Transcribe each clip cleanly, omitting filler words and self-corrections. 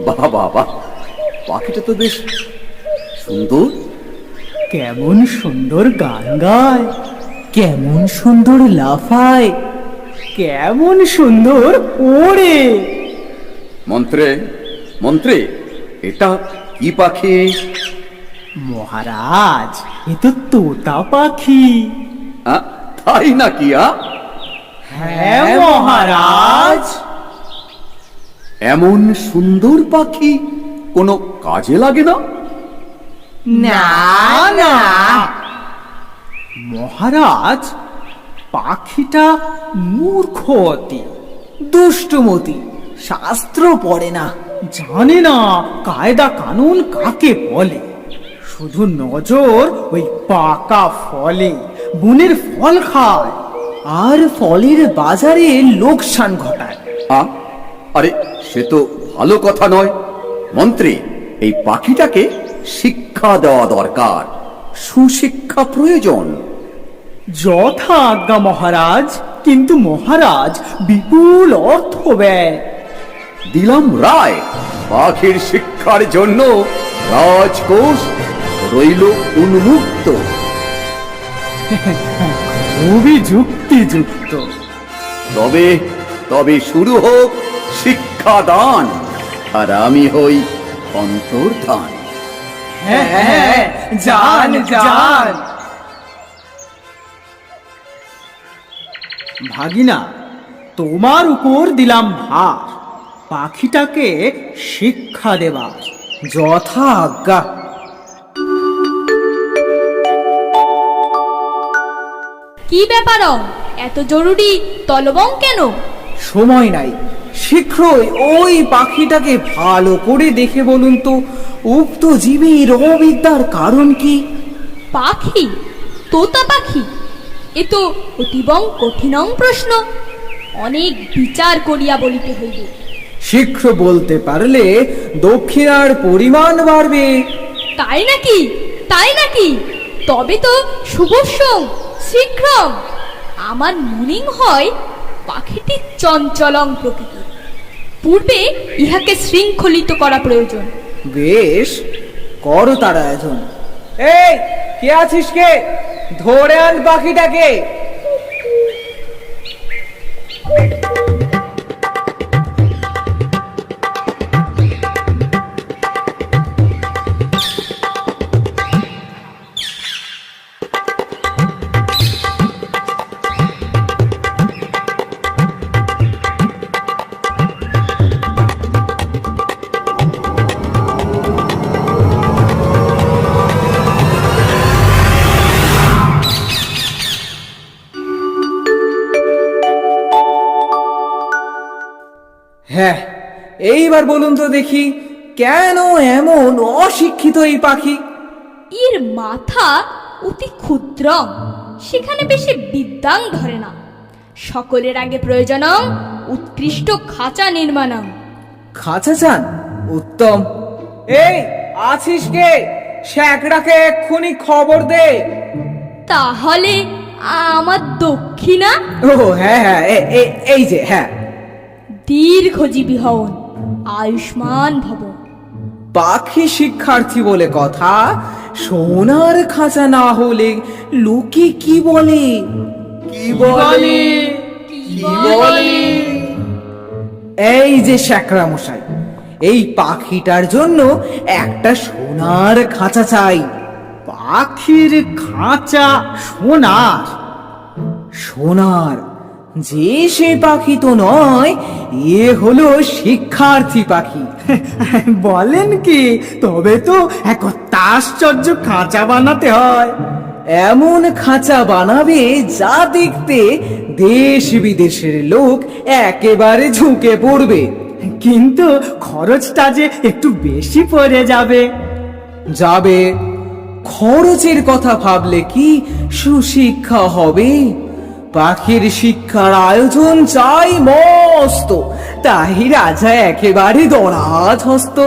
বাহ বাহ বাহ, পাখিটা তো বেশ সুন্দর। কেমন সুন্দর গান গায়, কেমন সুন্দর লাফায়, কেমন সুন্দর ওড়ে। মন্ত্রে মন্ত্রী, এটা কি পাখি? মহারাজ, এ তো তোতা পাখি। তাই নাকি? হ্যাঁ মহারাজ। এমন সুন্দর পাখি কোনো কাজে লাগে না? না না মহারাজ, পাখিটা মূর্খ অতি, দুষ্টমতি, শাস্ত্র পড়ে না, জানে না কায়দা কানুন কাকে বলে। শুধু নজর ওই পাকা ফলে, বনের ফল খায় আর ফলের বাজারে লোকসান ঘটায়। আরে সে তো ভালো কথা নয়। মন্ত্রী, এই পাখিটাকে শিক্ষা দেওয়া দরকার, সুশিক্ষা প্রয়োজন। যথা আজ্ঞা মহারাজ, কিন্তু মহারাজ বিপুল অর্থ ব্যয়। দিলাম রায়, পাখির শিক্ষার জন্য রাজকোষ রইল উন্মুক্ত। খুবই যুক্তিযুক্ত। তবে তবে শুরু হোক শিক্ষাদান, আর আমি হই অন্তর্ধান। হ্যাঁ, যান যান। ভাগিনা, তোমার উপর দিলাম ভার, পাখিটাকে শিক্ষা দেবা। যথা আজ্ঞা। কি ব্যাপার, এত জরুরি তলবং কেন? সময় নাই, শীঘ্রই ওই পাখিটাকে ভালো করে দেখে বলুন তো, উক্ত জীবের অবিদ্যার কারণ কি? পাখি? তোতা পাখি? এ তো অতিবং কঠিনং প্রশ্ন, অনেক বিচার করিয়া বলিতে হইবে। শীঘ্র বলতে পারলে দক্ষিণার পরিমাণ বাড়বে। তাই নাকি? তাই নাকি? তবে তো শুভস্যং শীঘ্র। আমার মনে হয় পাখিটি চঞ্চলং প্রকৃতি, পূর্বে ইহাকে শৃঙ্খলিত করা প্রয়োজন। বেশ, করো তার আয়োজন। এই, কে আছিস কে? ধরে আন পাখিটাকে। হ্যাঁ, এইবার বলুন তো দেখি, কেন এমন অশিক্ষিত এই পাখি? এর মাথা অতি ক্ষুদ্র, সেখানে বেশি বিদ্যাং ধরে না। সকলের আগে প্রয়োজনং উৎকৃষ্ট খাঁচা নির্মাণং। খাঁচা চান? উত্তম। এই, আছিস কে? শ্যাকড়াকে এক্ষুনি খবর দে। তাহলে আমার দক্ষিণা? ও হ্যাঁ হ্যাঁ, এই যে, হ্যাঁ। দীর্ঘজীবী হন, আয়ুষ্মান ভব। পাখি শিক্ষার্থী বলে কথা, সোনার খাঁচা না হলে লোকে কি বলে? কি বলে? কি বলে? এই যে শ্যাকরা মশাই, এই পাখিটার জন্য একটা সোনার খাঁচা চাই। পাখির খাঁচা সোনার? সোনার যে সে পাখি তো নয়, এ হলো শিক্ষার্থী পাখি। বলেন কি? তবে তো এক আশ্চর্য খাঁচা বানাতে হয়। এমন খাঁচা বানাবে যা দেখতে দেশ বিদেশের লোক একেবারে ঝুঁকে পড়বে, কিন্তু খরচটা যে একটু বেশি পড়ে যাবে। যাবে? খরচের কথা ভাবলে কি সুশিক্ষা হবে? পাখির শিক্ষার আয়োজন চাই মস্ত, তাই রাজা একেবারে দরাজ হস্ত।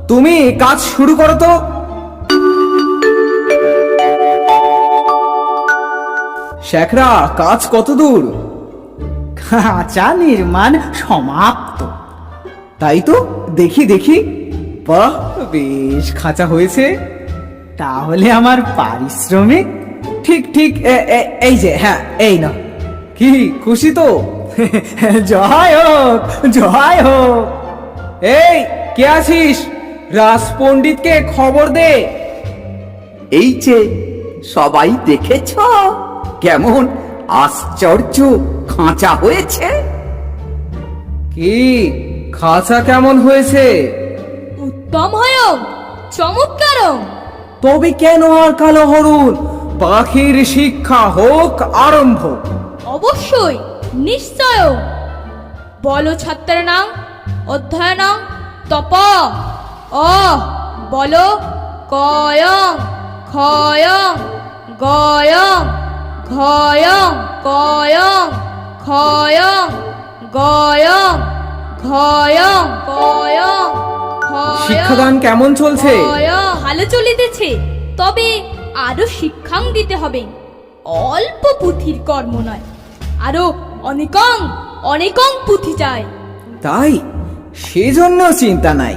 তুমি কাজ শুরু করো তো। শেখরা, কাজ কত দূর? খাঁচা নির্মাণ সমাপ্ত। তাই তো, দেখি দেখি। বাহ, বেশ খাঁচা হয়েছে। তাহলে আমার পারিশ্রমিক ঠিক ঠিক এই যে, হ্যাঁ এই না। কি খুশি তো? জয় হোক, জয় হোক। এই কে আছিস? রাজ পণ্ডিতকে খবর দে। এই যে সবাই দেখেছ কেমন আশ্চর্য খাঁচা হয়েছে? কি খাঁচা কেমন হয়েছে? উত্তম হয়, চমৎকার। তবে কেন আর কালো হরণ? পাখির শিক্ষা হোক আরম্ভ। অবশ্যই, নিশ্চয়। বলো ছাত্রের নাম, অধ্যায় নাম, তপ। বলো কয়ং ক্ষয়ং গয়ং ঘয়ং কয়ং ক্ষয়ং গয়ং ঘয়ং কয়ং শিক্ষাদান কেমন চলছে? ভালো চলিতেছে, তবে আরো শিক্ষাং দিতে হবে। অল্প পুঁথির কর্ম নয়, আরো অনেকং অনেকং পুঁথি চাই। তাই সেজন্য চিন্তা নাই।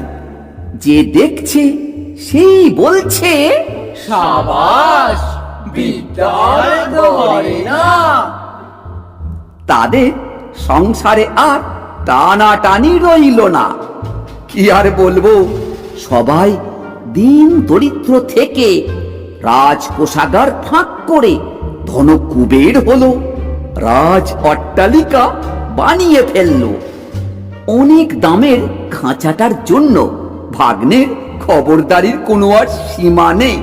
যে দেখছে সেই বলছে সাবাস, বিদ্যার দোহারে না। তাদের সংসারে আর টানাটানি রইল না। কি আর বলবো, সবাই দিন দরিদ্র থেকে রাজকোষাগার ফাঁক করে ধনকুবের হলো, রাজ অট্টালিকা বানিয়ে ফেললো। অনেক দামের খাঁচাটার জন্য ভাগ্নের খবরদারির কোনো আর সীমা নেই।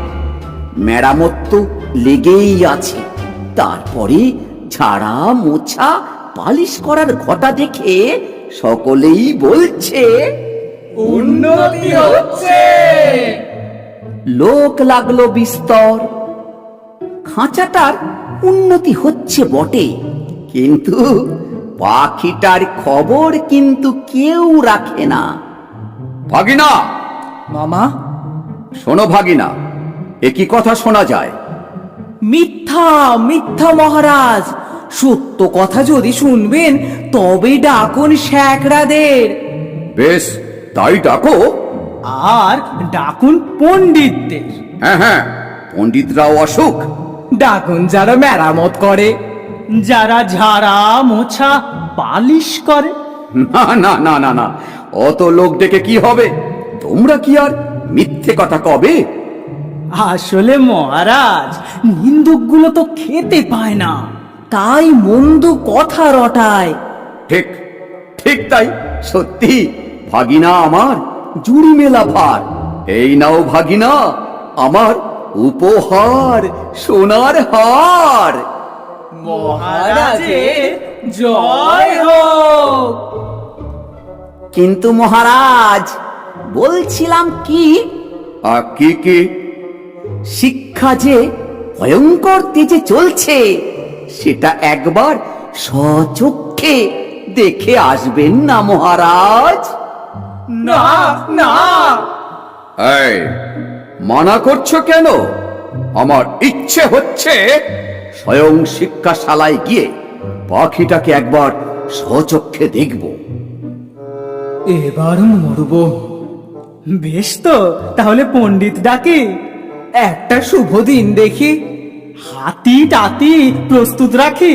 মেরামত তো লেগেই আছে। তারপরে ঝাড়া মোছা পালিশ করার ঘটা দেখে সকলেই বলছে উন্নতি হচ্ছে। লোক লাগলো বিস্তর। খাঁচাটার উন্নতি হচ্ছে বটে, কিন্তু পাখিটার খবর কিন্তু কেউ রাখে না। ভাগিনা, মামা, শোনো ভাগিনা, এ কি কথা শোনা যায়? মিথ্যা মিথ্যা মহারাজ। সত্য কথা যদি শুনবেন তবে ডাকুন শ্যাকরাদের। বেশ, তাই ডাকো। আর ডাকুন পণ্ডিতদের। হ্যাঁ হ্যাঁ, পণ্ডিতরাও অসুখ। ডাকুন যারা মেরামত করে, যারা ঝাড়া মোছা পালিশ করে। না না না না না, অত লোক ডেকে কি হবে? তোমরা কি আর মিথ্যে কথা কবে? আসলে মহারাজ, নিন্দুকগুলো তো খেতে পায় না, তাই মন্দ কথা রটায়। ঠিক ঠিক, তাই সত্যি। ভাগিনা আমার জুড়ি মেলা ভার। এই নাও ভাগিনা, আমার উপহার, সোনার হার। মহারাজের জয় হোক। কিন্তু মহারাজ, বলছিলাম কি, কি শিক্ষা যে ভয়ঙ্কর তেজে চলছে, সেটা একবার স্বচক্ষে দেখে আসবেন না মহারাজ? না না, এই, মানা করছো কেন? আমার ইচ্ছে হচ্ছে স্বয়ং শিক্ষাশালায় গিয়ে পাখিটাকে একবার স্বচক্ষে দেখব। এবার মরব। বেশ তো, তাহলে পণ্ডিত ডাকে। একটা শুভ দিন দেখি, হাতি টাতি প্রস্তুত রাখি।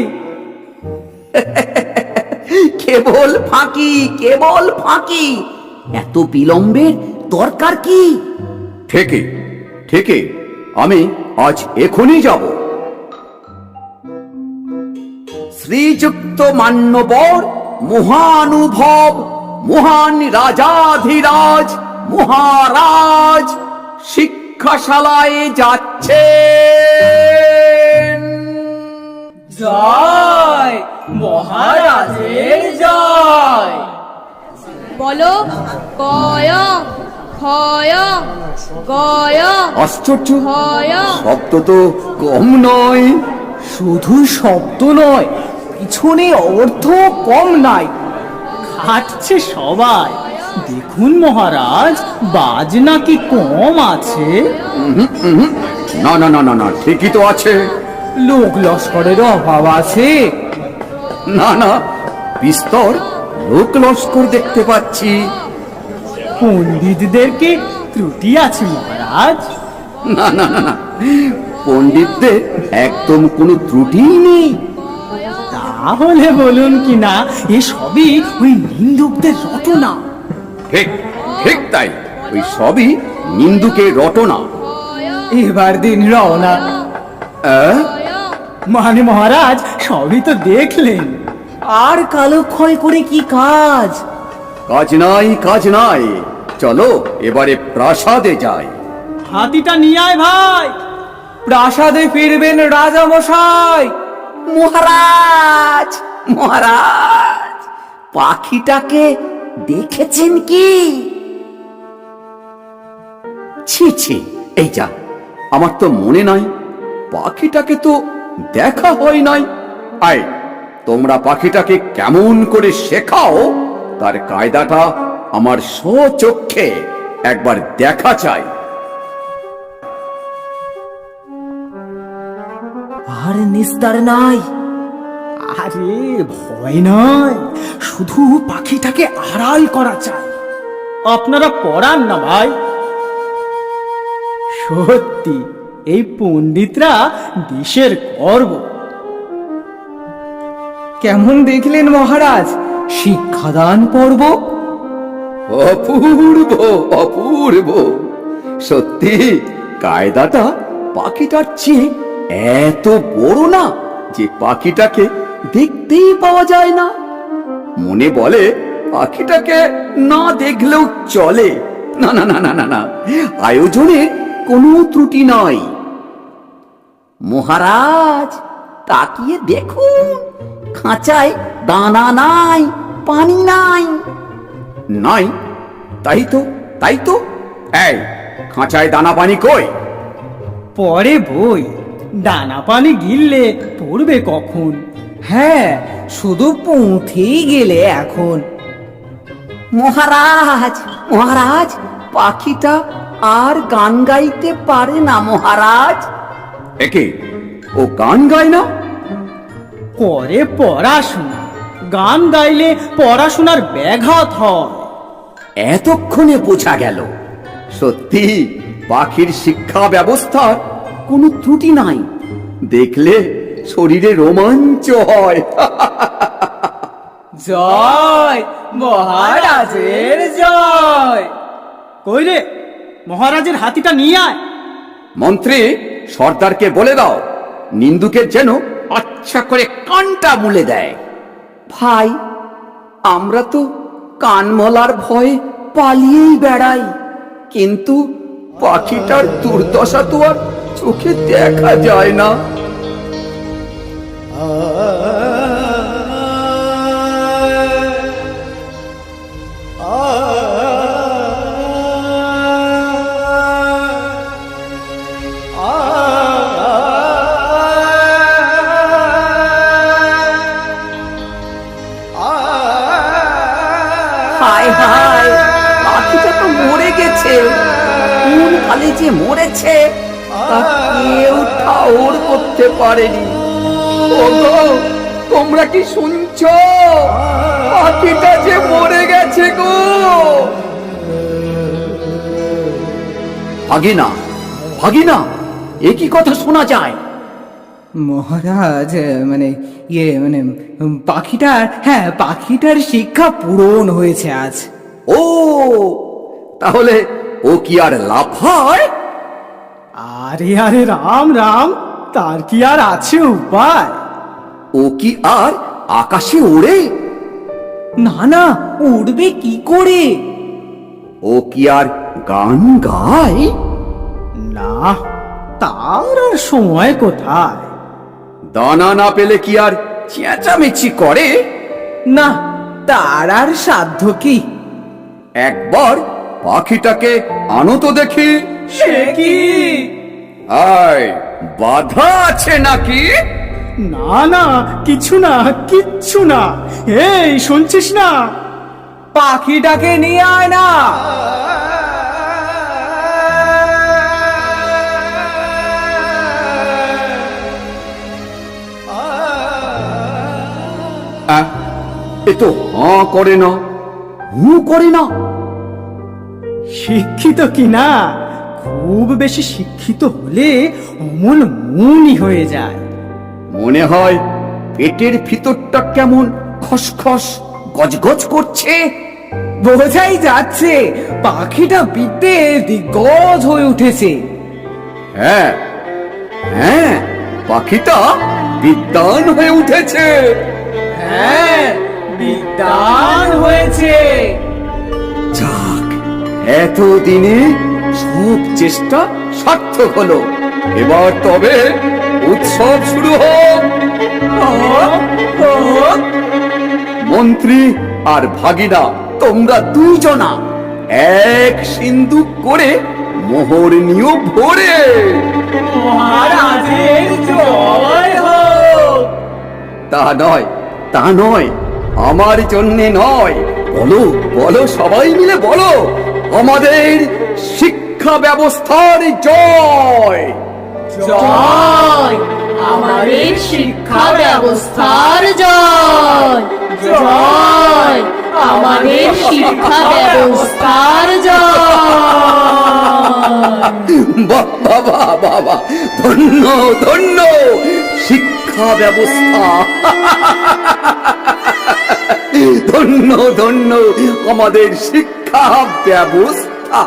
কেবল ফাঁকি, কেবল ফাঁকি। এত বিলম্বের দরকার কি? ঠিকই ঠিকই, আমি আজ এখনই যাব। শ্রীযুক্ত মান্যবর মহানুভব মহান রাজাধিরাজ মহারাজ শিক্ষাশালায় যাচ্ছেন। জয় মহারাজের জয়। বলো কয়ং ক্ষয়ং গয়ং আশ্চর্য, ক্ষয়ং। শব্দ তো কম নয়। শুধু শব্দ নয়, পিছনে অর্থ কম নাই। খাটছে সবাই। দেখুন মহারাজ, বাজ নাকি কম আছে? না না না না না, ঠিকই তো আছে। লোক লস্করের অভাব আছে? না না, বিস্তর লোক লস্কর দেখতে পাচ্ছি। পণ্ডিতদের কি ত্রুটি আছে মহারাজ? না না না না, পণ্ডিতদের একদম কোনো ত্রুটিই নেই। তাহলে বলুন কি না এ সবই ওই নিন্দুকদের রটনা। ঠিক ঠিক তাই, ওই সবই নিন্দুকের রটনা। এবার দিন রওনা। আহ? মানে মহারাজ সবই তো দেখলেন, আর কালক্ষয় করে কি কাজ? কাজ নাই, কাজ নাই, চলো এবারে প্রাসাদে যাই। হাতিটা নিয়ে আয় ভাই, প্রাসাদে ফিরবেন রাজা মশাই। মহারাজ, মহারাজ, পাখিটাকে দেখেছেন কি? ছি ছি, এই যা, আমার তো মনে নাই, পাখিটাকে তো দেখা হয় নাই। আয়, তোমরা পাখিটাকে কেমন করে শেখাও তার কায়দাটা আমার স্বচক্ষে একবার দেখা চাই। আর নিস্তার নাই। আরে ভয় নয়, শুধু পাখিটাকে আড়াল করা চাই। আপনারা পড়ান না ভাই। সত্যি এই পণ্ডিতরা দেশের গর্ব। কেমন দেখলেন মহারাজ শিক্ষাদান পর্ব? অপূর্ব, অপূর্ব, সত্যি কায়দাটা পাখিটার চেয়ে এত বড় না যে পাখিটাকে দেখতেই পাওয়া যায় না। মনে বলে পাখিটাকে না দেখলেও চলে। না না না না না না, আয়োজনে কোনো ত্রুটি নাই। মহারাজ, তাকিয়ে দেখুন, খাঁচায় দানা নাই, পানি নাই। নাই? তাই তো, তাই তো। এই খাঁচায় দানা পানি কই? পরে বই, দানা পানি গিললে পড়বে কখন? হ্যাঁ, শুধু পৌঁছেই গেলে এখন। মহারাজ, মহারাজ, পাখিটা আর গান গাইতে পারে না মহারাজ। একে ও গান গায় না? করে পড়াশোনা, গান গাইলে পড়াশোনার ব্যাঘাত হয়। এতক্ষণে বোঝা গেল, সত্যি পাখির শিক্ষা ব্যবস্থার কোনো ত্রুটি নাই। দেখলে শরীরে রোমাঞ্চ হয়। জয় মহারাজের জয়। কই রে, মহারাজের হাতিটা নিয়ে আয়। মন্ত্রী, সর্দারকে বলে দাও নিন্দুকের যেন আচ্ছা করে কানটা মুলে দেয়। ভাই, আমরা তো কানমলার ভয়ে পালিয়েই বেড়াই, কিন্তু পাখিটার দুর্দশা তো আর চোখে দেখা যায় না। হায় হায়, পাখিটা তো মরে গেছে। কোন কালে যে মরেছে তা কেউ ঠাউর করতে পারেনি। ওগো, তোমরা কি শুনছো? পাখিটা যে মরে গেছে গো। ভাগিনা, ভাগিনা, এ কি কথা শোনা যায়? মহারাজ, পাখিটার, হ্যাঁ, পাখিটার শিক্ষা পূরণ হয়েছে আজ। ও, তাহলে ও কি আর লাফায়? আরে আরে, রাম রাম, তার কি আর আছে উপায়? ও কি আর আকাশে ওড়ে? না না, উড়বে কি করে? ও কি আর গান গায়? না, তার আর সময় কোথায়? দানা না পেলে কি আর চেঁচামেচি করে? না, তার আর সাধ্য কি? একবার পাখিটাকে আনো তো দেখি। সে কি? আয়, বাধা আছে নাকি? না না, কিছু না, কিচ্ছু না। এই শুনছিস না, পাখিটাকে নিয়ে আয় না। এ তো হাঁ করে না, হু করে না। শিক্ষিত কি না, খুব বেশি শিক্ষিত হলে অমন মনই হয়ে যায়। মনে হয় পেটের ভিতরটা কেমন খসখস গজগজ করছে। বোঝাই যাচ্ছে পাখিটা বিদ্যে দিগ্গজ হয়ে উঠেছে। হ্যাঁ হ্যাঁ, পাখিটা বিদ্বান হয়ে উঠেছে। হ্যাঁ, বিদ্বান হয়েছে। যাক, এতদিনে সব চেষ্টা সার্থক হলো। এবার তবে উৎসব শুরু হোক। মন্ত্রী আর ভাগিনা, তোমরা দুজনা এক সিন্দুক করে মোহর নিও ভরে। মহারাজের জয় হোক। তা নয়, তা নয়, আমার জন্যে নয়। বলো বলো, সবাই মিলে বলো, আমাদের শিক্ষা ব্যবস্থার জয়। জয় আমাদের শিক্ষা ব্যবস্থার জয়। জয় আমাদের শিক্ষা ব্যবস্থার জয়। বাবা বাবা, ধন্য ধন্য শিক্ষা ব্যবস্থা। ধন্য ধন্য আমাদের শিক্ষা ব্যবস্থা।